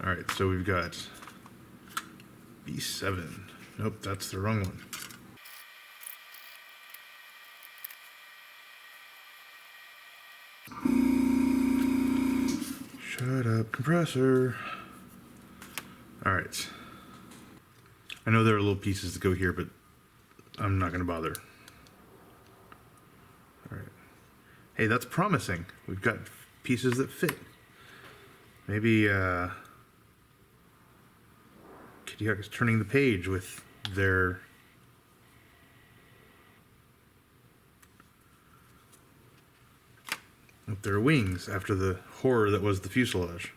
Alright, so we've got B7. Nope, that's the wrong one. Shut up, compressor. Alright. I know there are little pieces to go here, but I'm not going to bother. Alright. Hey, that's promising. We've got pieces that fit. Maybe, Kitty Hawk is turning the page with their wings after the horror that was the fuselage.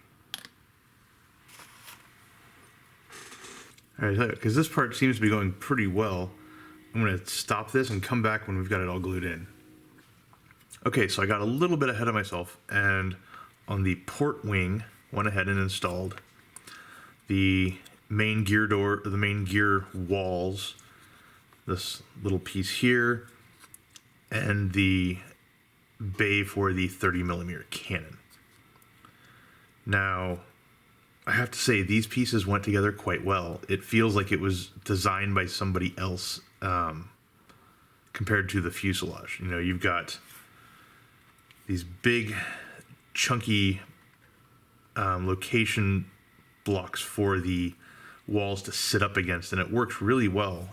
Alright, because this part seems to be going pretty well, I'm going to stop this and come back when we've got it all glued in. Okay, so I got a little bit ahead of myself, and on the port wing, went ahead and installed the main gear door, the main gear walls, this little piece here, and the bay for the 30mm cannon. Now, I have to say, these pieces went together quite well. It feels like it was designed by somebody else compared to the fuselage. You know, you've got these big, chunky location blocks for the walls to sit up against, and it works really well.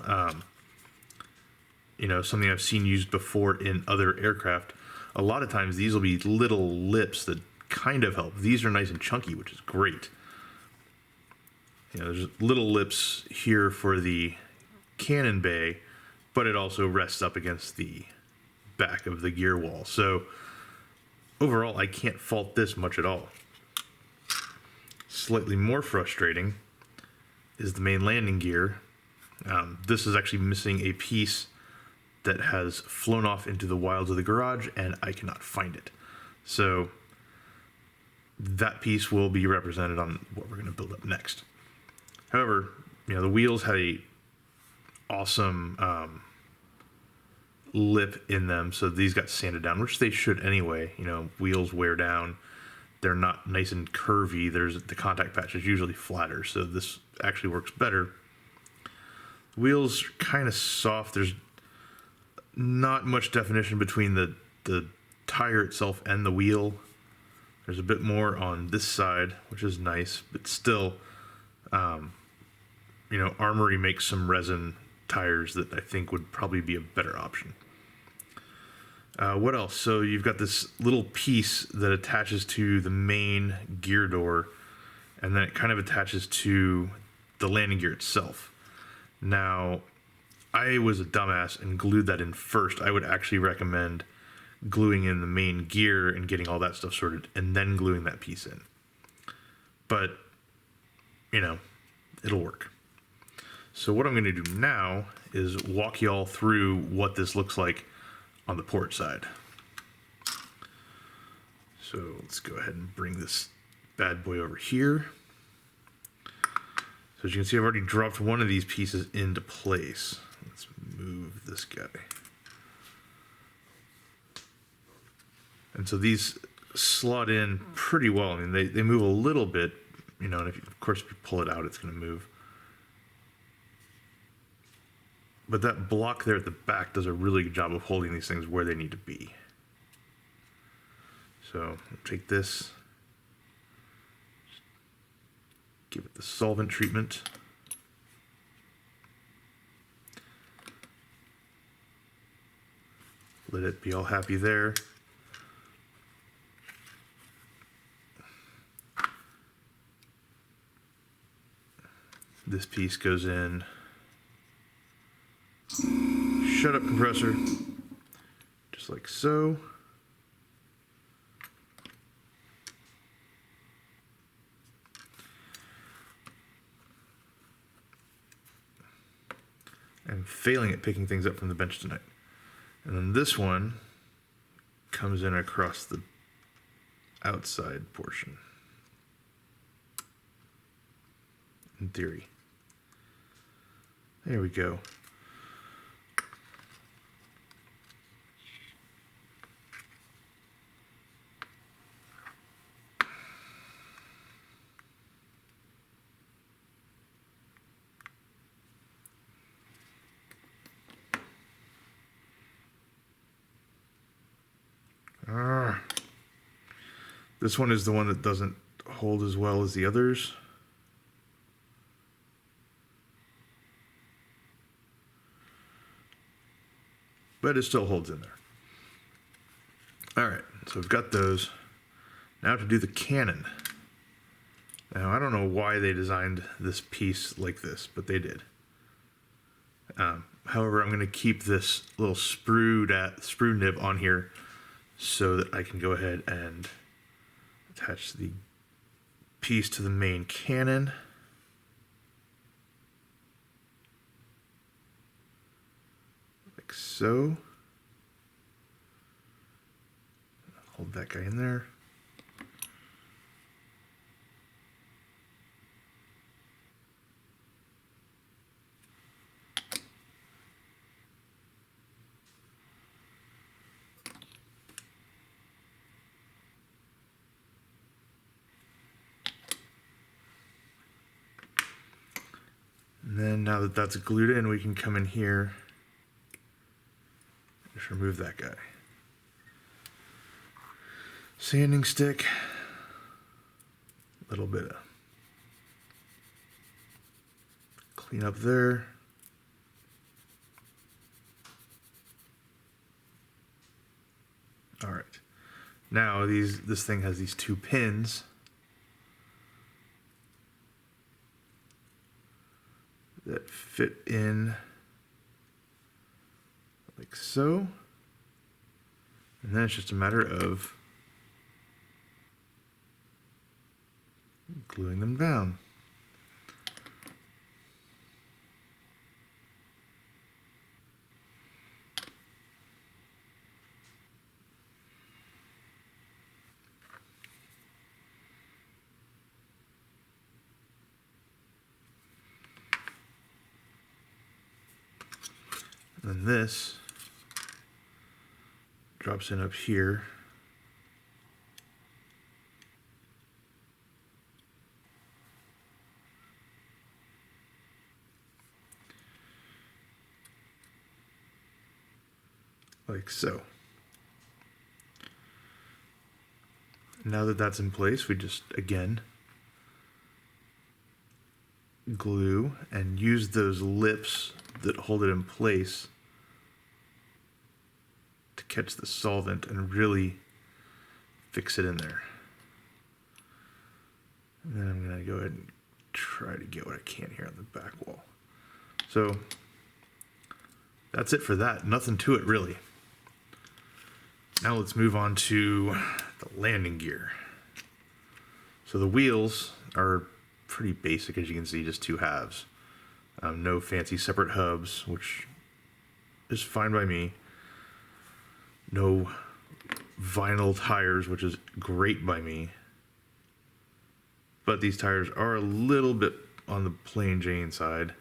You know, something I've seen used before in other aircraft. A lot of times these will be little lips that kind of help. These are nice and chunky, which is great. You know, there's little lips here for the cannon bay, but it also rests up against the back of the gear wall. So overall, I can't fault this much at all. Slightly more frustrating is the main landing gear. This is actually missing a piece that has flown off into the wilds of the garage, and I cannot find it. So that piece will be represented on what we're going to build up next. However, you know, the wheels had a awesome lip in them, so these got sanded down, which they should anyway. You know, wheels wear down. They're not nice and curvy. The contact patch is usually flatter, so this actually works better. The wheels are kind of soft. There's not much definition between the tire itself and the wheel. There's a bit more on this side, which is nice, but still, you know, Armory makes some resin tires that I think would probably be a better option. What else? So you've got this little piece that attaches to the main gear door, and then it kind of attaches to the landing gear itself. Now, I was a dumbass and glued that in first. I would actually recommend gluing in the main gear and getting all that stuff sorted, and then gluing that piece in. But, you know, it'll work. So what I'm going to do now is walk y'all through what this looks like on the port side. So let's go ahead and bring this bad boy over here. So as you can see, I've already dropped one of these pieces into place. Let's move this guy. And so these slot in pretty well. I mean, they move a little bit, you know, and of course, if you pull it out, it's going to move. But that block there at the back does a really good job of holding these things where they need to be. So I'll take this, give it the solvent treatment. Let it be all happy there. This piece goes in. Shut up, compressor. Just like so. I'm failing at picking things up from the bench tonight. And then this one comes in across the outside portion. In theory. There we go. This one is the one that doesn't hold as well as the others. But it still holds in there. All right, so we've got those. Now to do the cannon. Now, I don't know why they designed this piece like this, but they did. However, I'm going to keep this little sprue nib on here so that I can go ahead and attach the piece to the main cannon. Like so. Hold that guy in there. And then now that that's glued in, we can come in here, just remove that guy. Sanding stick, a little bit of clean up there. All right, now this thing has these two pins. That fit in like so. And then it's just a matter of gluing them down. And then this drops in up here. Like so. Now that that's in place, we just, again, glue and use those lips that hold it in place to catch the solvent and really fix it in there. And then I'm going to go ahead and try to get what I can here on the back wall. So that's it for that. Nothing to it, really. Now let's move on to the landing gear. So the wheels are pretty basic, as you can see, just two halves. No fancy separate hubs, which is fine by me. No vinyl tires, which is great by me. But these tires are a little bit on the plain Jane side.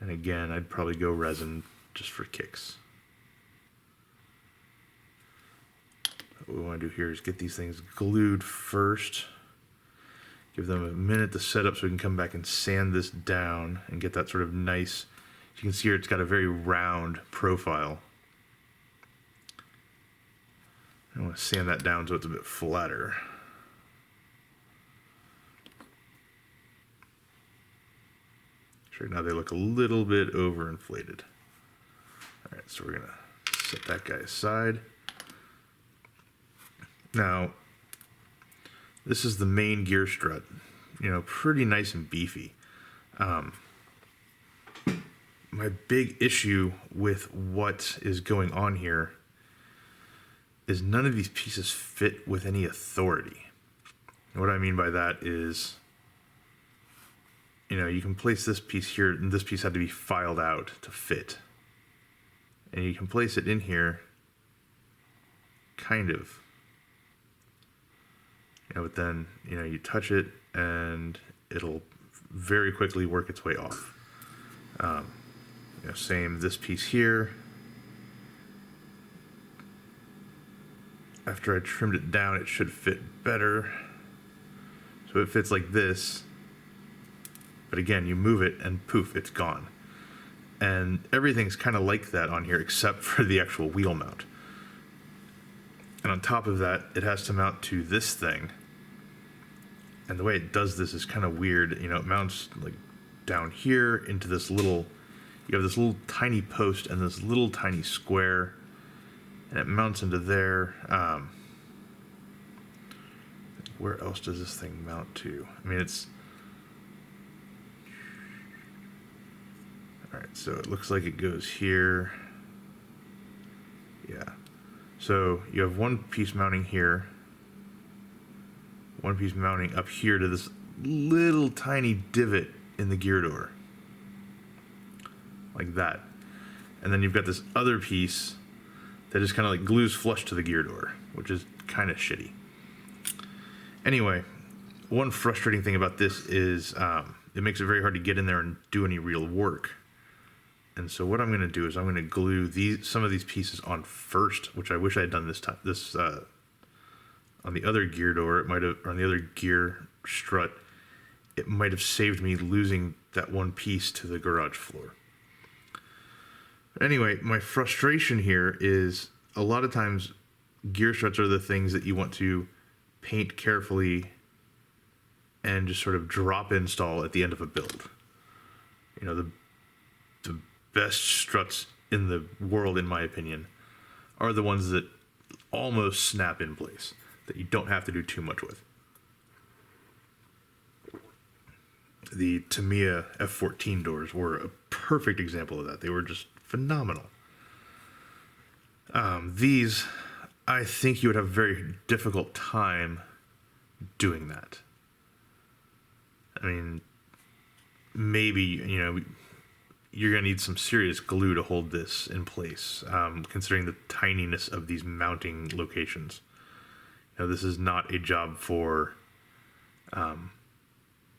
And again, I'd probably go resin just for kicks. What we want to do here is get these things glued first. Give them a minute to set up so we can come back and sand this down and get that sort of nice, you can see here it's got a very round profile. I want to sand that down so it's a bit flatter. Right now they look a little bit overinflated. All right, so we're gonna set that guy aside. Now, this is the main gear strut. You know, pretty nice and beefy. My big issue with what is going on here is none of these pieces fit with any authority. And what I mean by that is, you know, you can place this piece here, and this piece had to be filed out to fit. And you can place it in here, kind of. You know, but then, you know, you touch it, and it'll very quickly work its way off. You know, same this piece here. After I trimmed it down, it should fit better. So it fits like this. But again, you move it and poof, it's gone. And everything's kind of like that on here except for the actual wheel mount. And on top of that, it has to mount to this thing. And the way it does this is kind of weird. You know, it mounts like down here into this little, you have this little tiny post and this little tiny square, and it mounts into there. Where else does this thing mount to? I mean, it's, all right, so it looks like it goes here. Yeah. So you have one piece mounting here, one piece mounting up here to this little tiny divot in the gear door, like that. And then you've got this other piece that just kind of like glues flush to the gear door, which is kind of shitty. Anyway, one frustrating thing about this is it makes it very hard to get in there and do any real work. And so what I'm going to do is I'm going to glue some of these pieces on first, which I wish I had done this time. On the other gear door, it might have, or on the other gear strut, it might have saved me losing that one piece to the garage floor. Anyway, my frustration here is a lot of times gear struts are the things that you want to paint carefully and just sort of drop install at the end of a build. You know, the best struts in the world, in my opinion, are the ones that almost snap in place, that you don't have to do too much with. The Tamiya F14 doors were a perfect example of that. They were just phenomenal. These, I think you would have a very difficult time doing that. I mean, maybe, you know, you're going to need some serious glue to hold this in place, considering the tininess of these mounting locations. You know, this is not a job for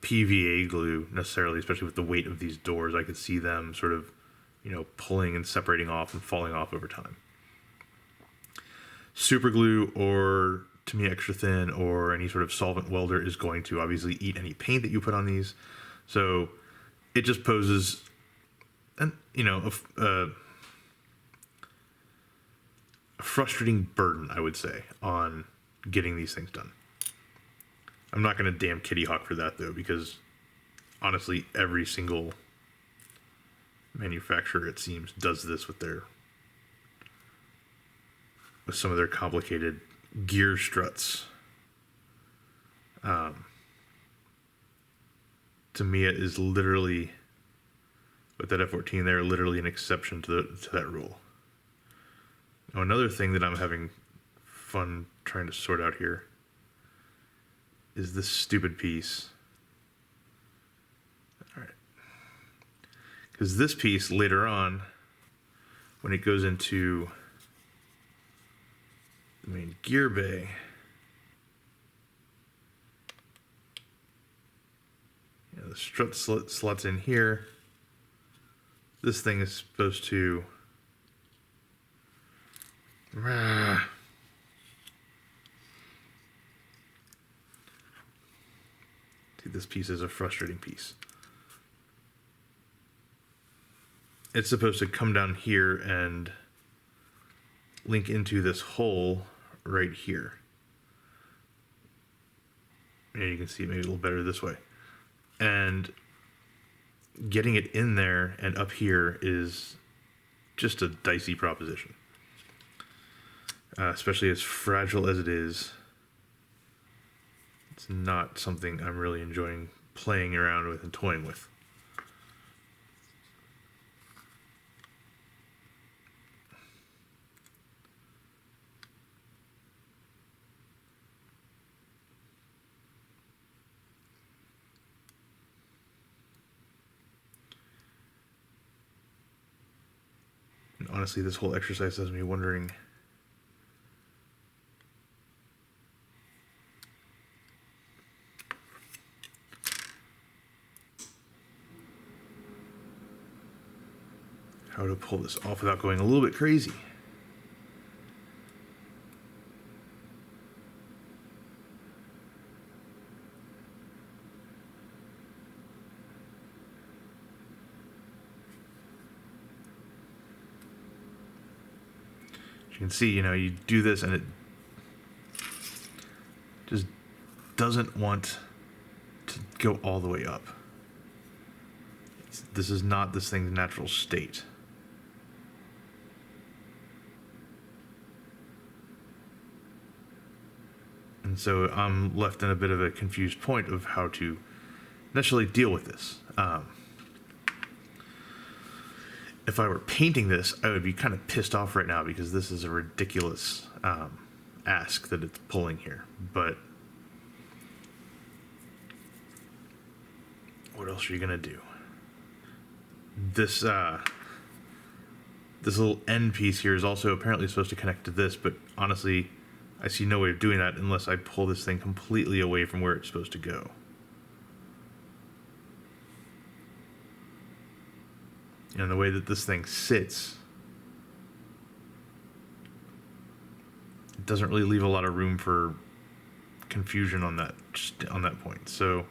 PVA glue necessarily, especially with the weight of these doors. I could see them sort of, you know, pulling and separating off and falling off over time. Super glue or Tamiya extra thin or any sort of solvent welder is going to obviously eat any paint that you put on these. So it just poses a frustrating burden, I would say, on getting these things done. I'm not going to damn Kitty Hawk for that, though, because honestly, every single manufacturer, it seems, does this with some of their complicated gear struts. Tamiya is literally, with that F14, they're literally an exception to that rule. Now, another thing that I'm having fun trying to sort out here is this stupid piece. All right. Because this piece later on, when it goes into the main gear bay, you know, the strut slots in here. This thing is supposed to see, this piece is a frustrating piece. It's supposed to come down here and link into this hole right here. And you can see it maybe a little better this way. And getting it in there and up here is just a dicey proposition. Especially as fragile as it is. It's not something I'm really enjoying playing around with and toying with. And honestly, this whole exercise has me wondering how to pull this off without going a little bit crazy. As you can see, you know, you do this and doesn't want to go all the way up. This is not this thing's natural state. And so I'm left in a bit of a confused point of how to initially deal with this. If I were painting this, I would be kind of pissed off right now because this is a ridiculous ask that it's pulling here. But what else are you gonna do? This this little end piece here is also apparently supposed to connect to this, but honestly, I see no way of doing that unless I pull this thing completely away from where it's supposed to go. And the way that this thing sits, it doesn't really leave a lot of room for confusion on that point. So,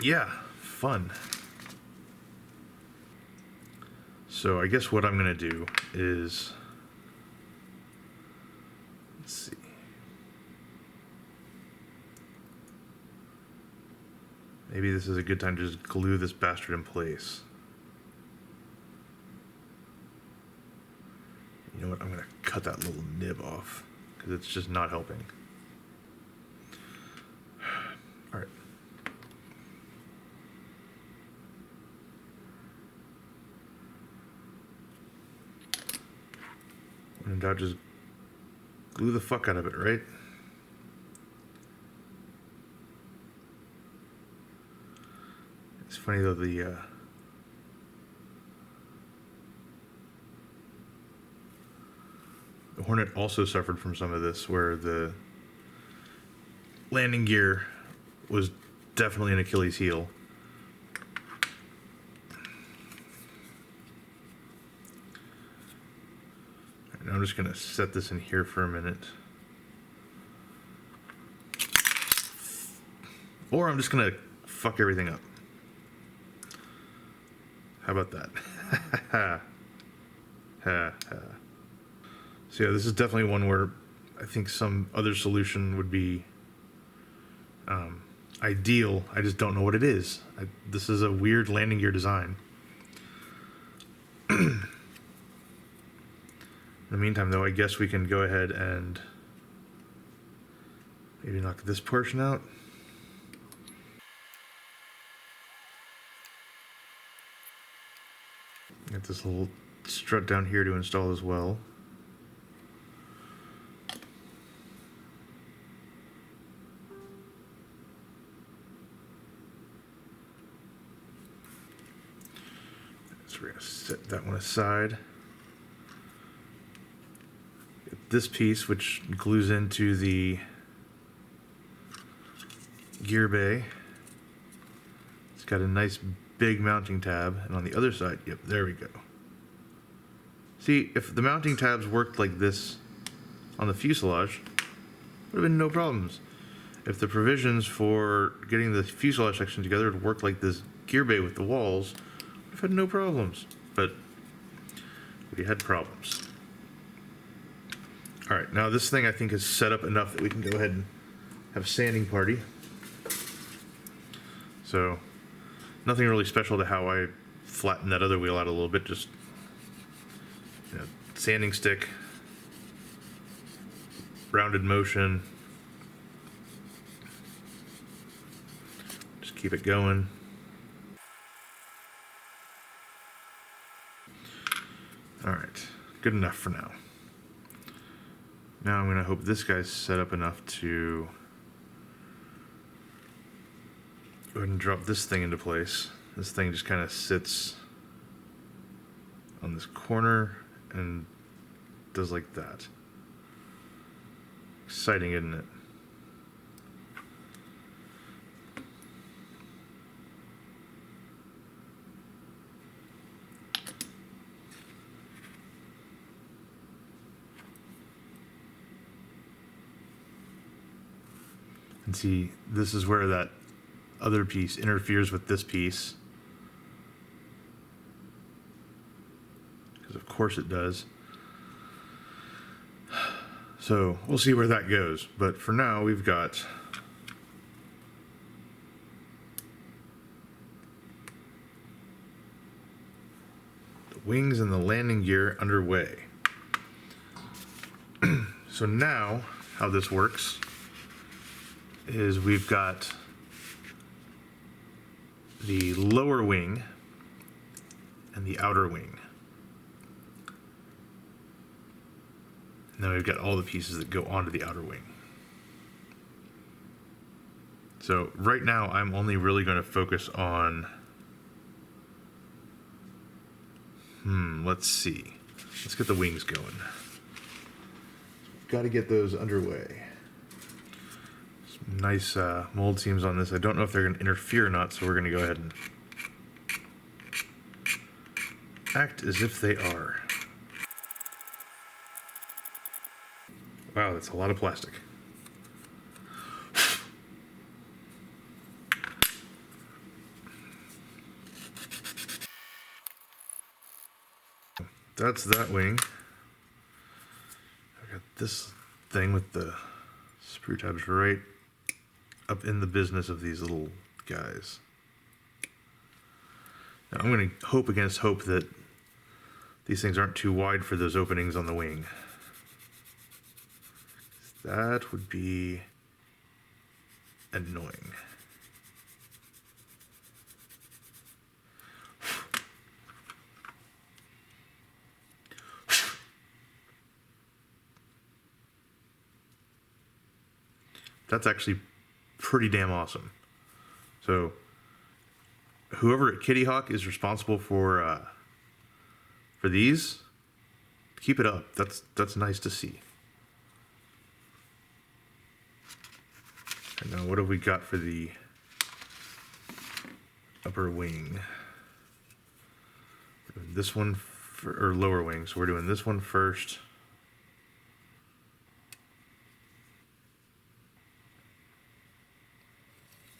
yeah, fun. So I guess what I'm gonna do is, let's see. Maybe this is a good time to just glue this bastard in place. You know what? I'm gonna cut that little nib off because it's just not helping. All right. When in doubt, just glue the fuck out of it, right? It's funny though, the Hornet also suffered from some of this, where the landing gear was definitely an Achilles heel. And I'm just gonna set this in here for a minute. Or I'm just gonna fuck everything up. How about that? So yeah, this is definitely one where I think some other solution would be ideal. I just don't know what it is. This is a weird landing gear design. In the meantime, though, I guess we can go ahead and maybe knock this portion out. Get this little strut down here to install as well. So we're going to set that one aside. Get this piece, which glues into the gear bay. It's got a nice big mounting tab, and on the other side, yep, there we go. See, if the mounting tabs worked like this on the fuselage, would have been no problems. If the provisions for getting the fuselage section together had worked like this gear bay with the walls, we've had no problems. But we had problems. All right, now this thing I think is set up enough that we can go ahead and have a sanding party. So, nothing really special to how I flattened that other wheel out a little bit, just sanding stick, rounded motion, just keep it going. All right, good enough for now. Now I'm gonna hope this guy's set up enough to go ahead and drop this thing into place. This thing just kind of sits on this corner and does like that. Exciting, isn't it? And see, this is where that other piece interferes with this piece. Because of course it does. So we'll see where that goes. But for now, we've got the wings and the landing gear underway. So now, how this works is we've got the lower wing and the outer wing. And then we've got all the pieces that go onto the outer wing. So right now I'm only really going to focus on, let's see. Let's get the wings going. Got to get those underway. Some nice mold seams on this. I don't know if they're going to interfere or not, so we're going to go ahead and act as if they are. Wow, that's a lot of plastic. That's that wing. I got this thing with the sprue tabs right up in the business of these little guys. Now I'm going to hope against hope that these things aren't too wide for those openings on the wing. That would be annoying. That's actually pretty damn awesome. So whoever at Kitty Hawk is responsible for these, keep it up. That's nice to see. And now what have we got for the upper wing? We're doing this one or lower wing, so we're doing this one first.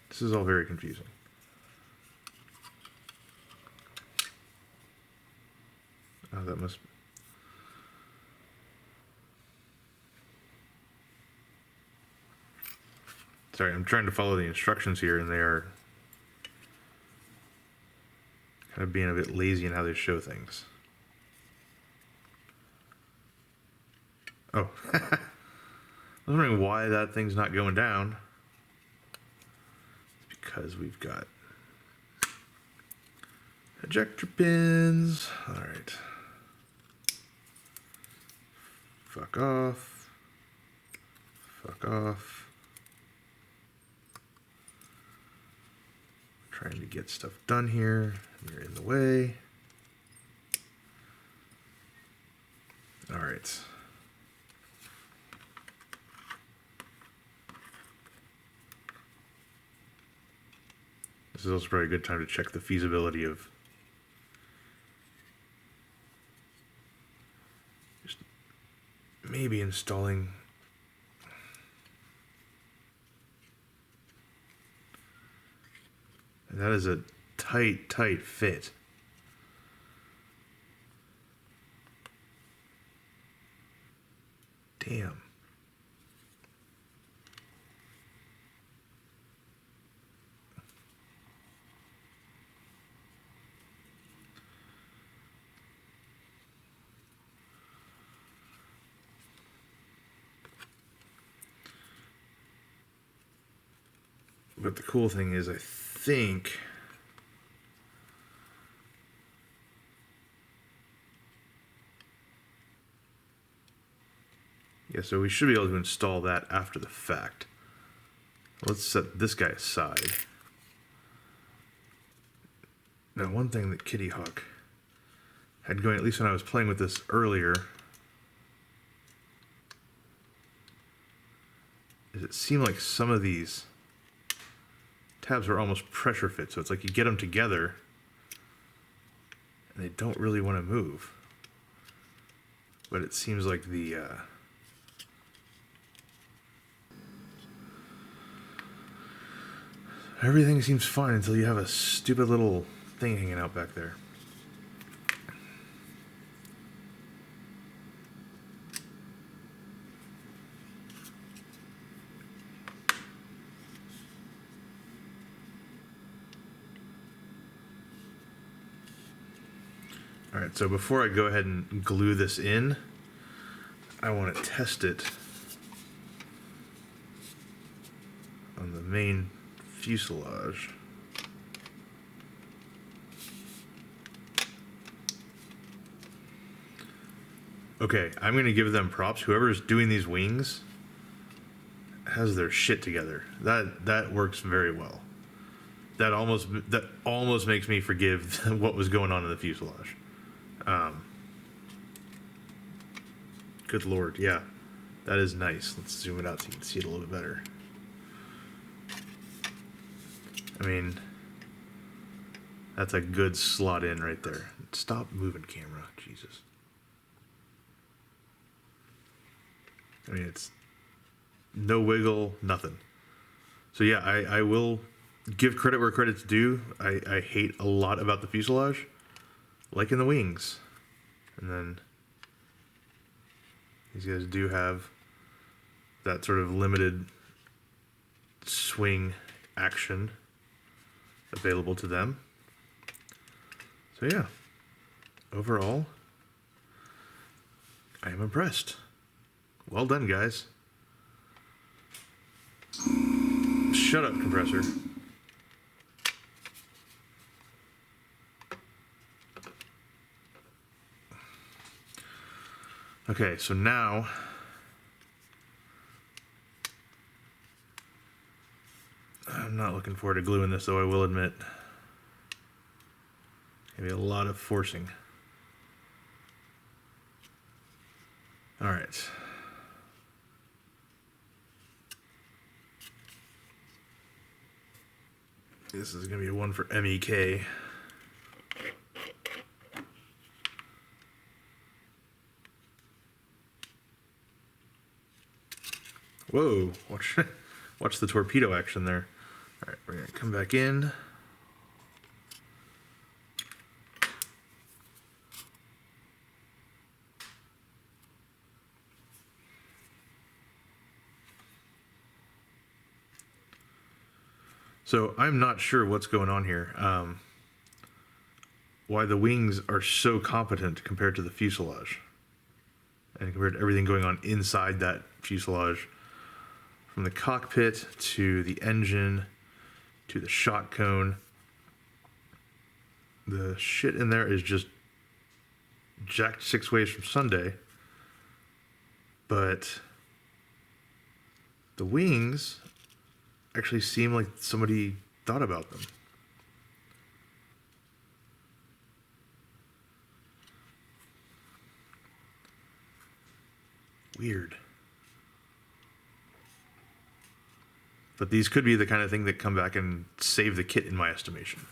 This is all very confusing. Oh, that must... Sorry, I'm trying to follow the instructions here, and they are kind of being a bit lazy in how they show things. Oh, I was wondering why that thing's not going down. It's because we've got ejector pins. All right. Fuck off. Fuck off. Trying to get stuff done here. You're in the way. All right. This is also probably a good time to check the feasibility of just maybe installing and that is a tight fit. Damn. But the cool thing is, I think yeah, so we should be able to install that after the fact. Let's set this guy aside. Now, one thing that Kitty Hawk had going, at least when I was playing with this earlier, is it seemed like some of these tabs are almost pressure fit, so it's like you get them together and they don't really want to move. But it seems like the everything seems fine until you have a stupid little thing hanging out back there. Alright, so before I go ahead and glue this in, I want to test it on the main fuselage. Okay, I'm going to give them props. Whoever's doing these wings has their shit together. That works very well. That almost makes me forgive what was going on in the fuselage. Good lord, yeah. That is nice. Let's zoom it out so you can see it a little bit better. I mean, that's a good slot in right there. Stop moving, camera. Jesus. I mean, it's no wiggle, nothing. So yeah, I will give credit where credit's due. I hate a lot about the fuselage, like in the wings. And then these guys do have that sort of limited swing action available to them. So yeah, overall, I am impressed. Well done, guys. Shut up, compressor. Okay, so now I'm not looking forward to gluing this, though I will admit. Maybe a lot of forcing. All right. This is going to be one for MEK. Whoa, watch the torpedo action there. All right, we're going to come back in. So I'm not sure what's going on here. Why the wings are so competent compared to the fuselage, and compared to everything going on inside that fuselage, from the cockpit to the engine to the shot cone. The shit in there is just jacked 6 ways from Sunday, but the wings actually seem like somebody thought about them. Weird. But these could be the kind of thing that come back and save the kit, in my estimation.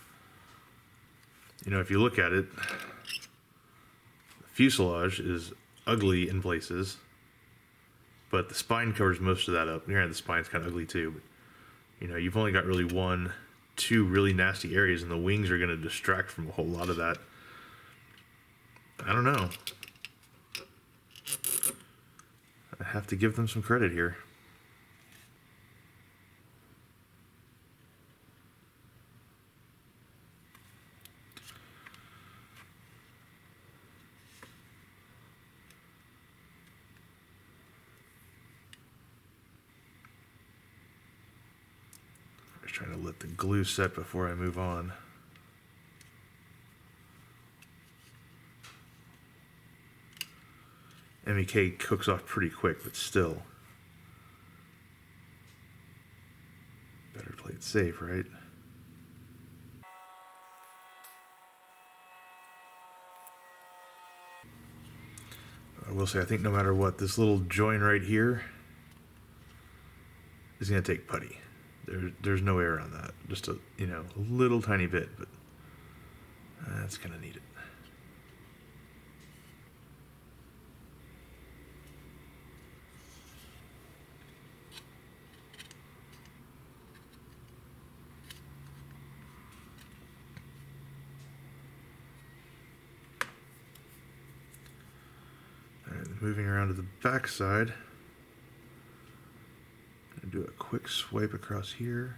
You know, if you look at it, the fuselage is ugly in places, but the spine covers most of that up. Yeah, the spine's kind of ugly too, but you know, you've only got really 1, 2 really nasty areas, and the wings are going to distract from a whole lot of that. I don't know. I have to give them some credit here. Trying to let the glue set before I move on. MEK cooks off pretty quick, but still. Better play it safe, right? I will say, I think no matter what, this little join right here is going to take putty. There's no way around that. Just a little tiny bit, but that's gonna need it. All right, moving around to the back side. Do a quick swipe across here.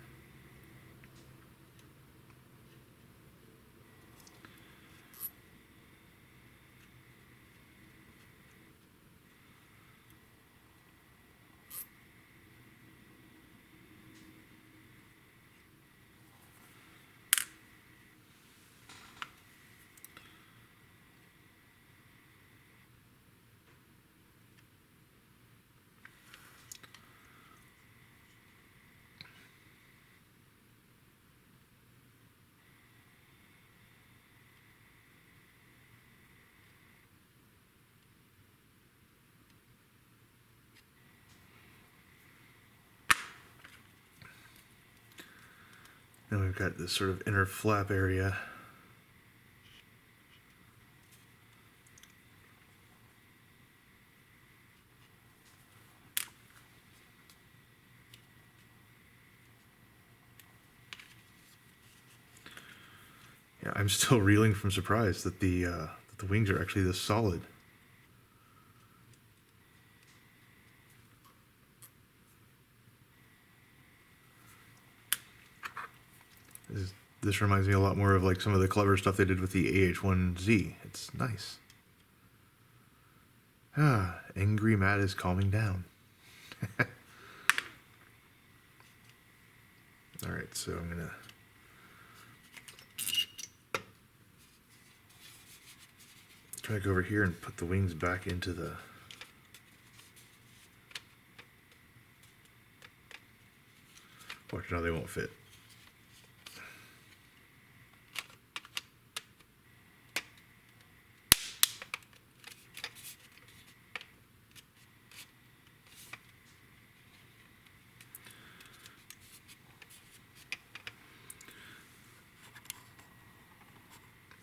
Then we've got this sort of inner flap area. Yeah, I'm still reeling from surprise that the wings are actually this solid. This reminds me a lot more of like some of the clever stuff they did with the AH-1Z. It's nice. Angry Matt is calming down. All right, so I'm gonna try to go over here and put the wings back into the watch. Now they won't fit.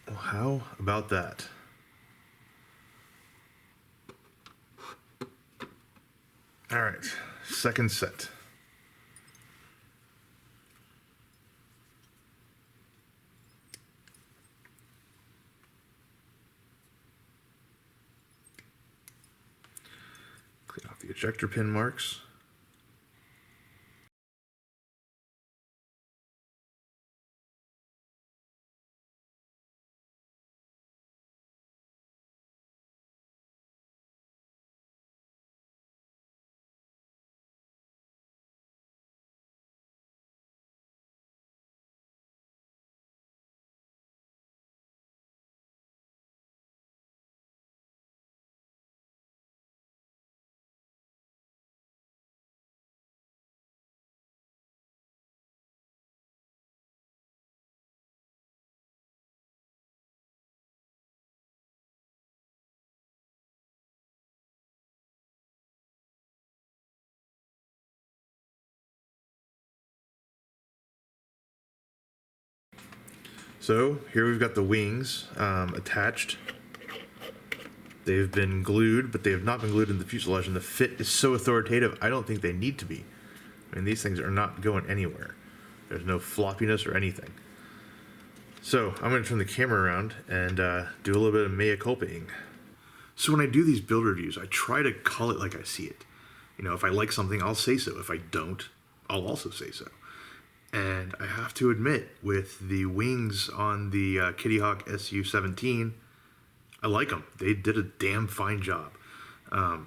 Well, how about that? All right, second set. Clean off the ejector pin marks. So here we've got the wings attached. They've been glued, but they have not been glued in the fuselage, and the fit is so authoritative, I don't think they need to be. I mean, these things are not going anywhere. There's no floppiness or anything. So I'm going to turn the camera around and do a little bit of mea culpaing. So when I do these build reviews, I try to call it like I see it. You know, if I like something, I'll say so. If I don't, I'll also say so. And I have to admit, with the wings on the Kitty Hawk Su-17, I like them. They did a damn fine job. I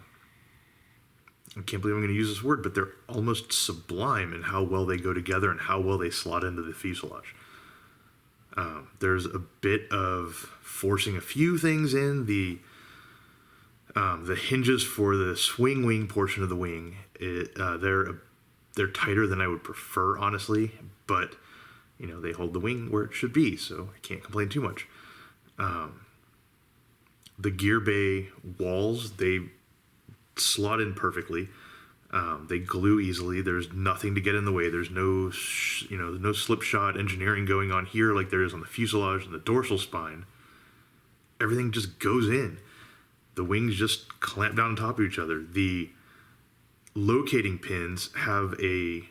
can't believe I'm going to use this word, but they're almost sublime in how well they go together and how well they slot into the fuselage. There's a bit of forcing a few things in. The hinges for the swing wing portion of the wing, they're tighter than I would prefer, honestly, but you know, they hold the wing where it should be, so I can't complain too much. The gear bay walls, they slot in perfectly. They glue easily. There's nothing to get in the way. There's no, no slip shot engineering going on here like there is on the fuselage and the dorsal spine. Everything just goes in. The wings just clamp down on top of each other. The locating pins have a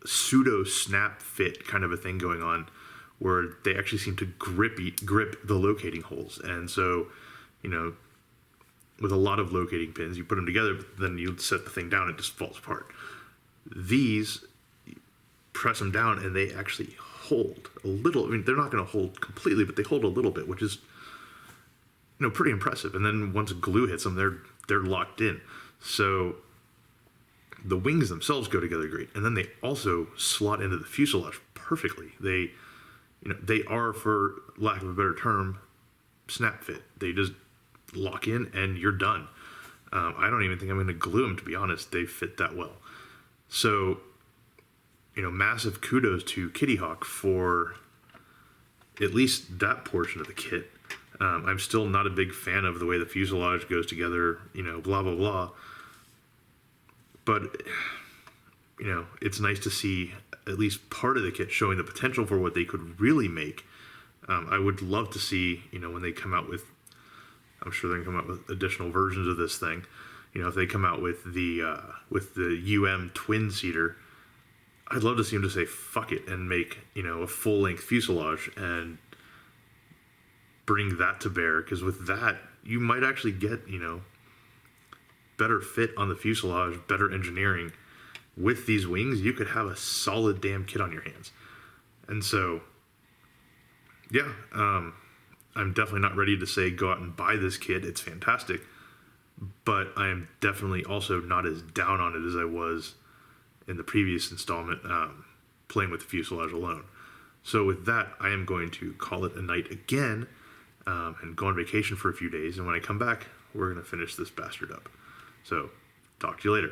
pseudo snap fit kind of a thing going on, where they actually seem to grip the locating holes. And so, you know, with a lot of locating pins, you put them together, but then you set the thing down, it just falls apart. These, press them down, and they actually hold a little. I mean, they're not going to hold completely, but they hold a little bit, which is, you know, pretty impressive. And then once glue hits them, they're locked in. So the wings themselves go together great, and then they also slot into the fuselage perfectly. They are, for lack of a better term, snap fit. They just lock in, and you're done. I don't even think I'm going to glue them, to be honest. They fit that well. So, you know, massive kudos to Kitty Hawk for at least that portion of the kit. I'm still not a big fan of the way the fuselage goes together, you know, blah, blah, blah. But it's nice to see at least part of the kit showing the potential for what they could really make. I would love to see, when they come out with, I'm sure they're gonna come out with additional versions of this thing. If they come out with the UM twin seater, I'd love to see them just say fuck it and make a full length fuselage and bring that to bear. Because with that, you might actually get better fit on the fuselage, better engineering. With these wings, you could have a solid damn kit on your hands. And so, yeah, I'm definitely not ready to say go out and buy this kit. It's fantastic. But I am definitely also not as down on it as I was in the previous installment, playing with the fuselage alone. So with that, I am going to call it a night again, and go on vacation for a few days. And when I come back, we're going to finish this bastard up. So talk to you later.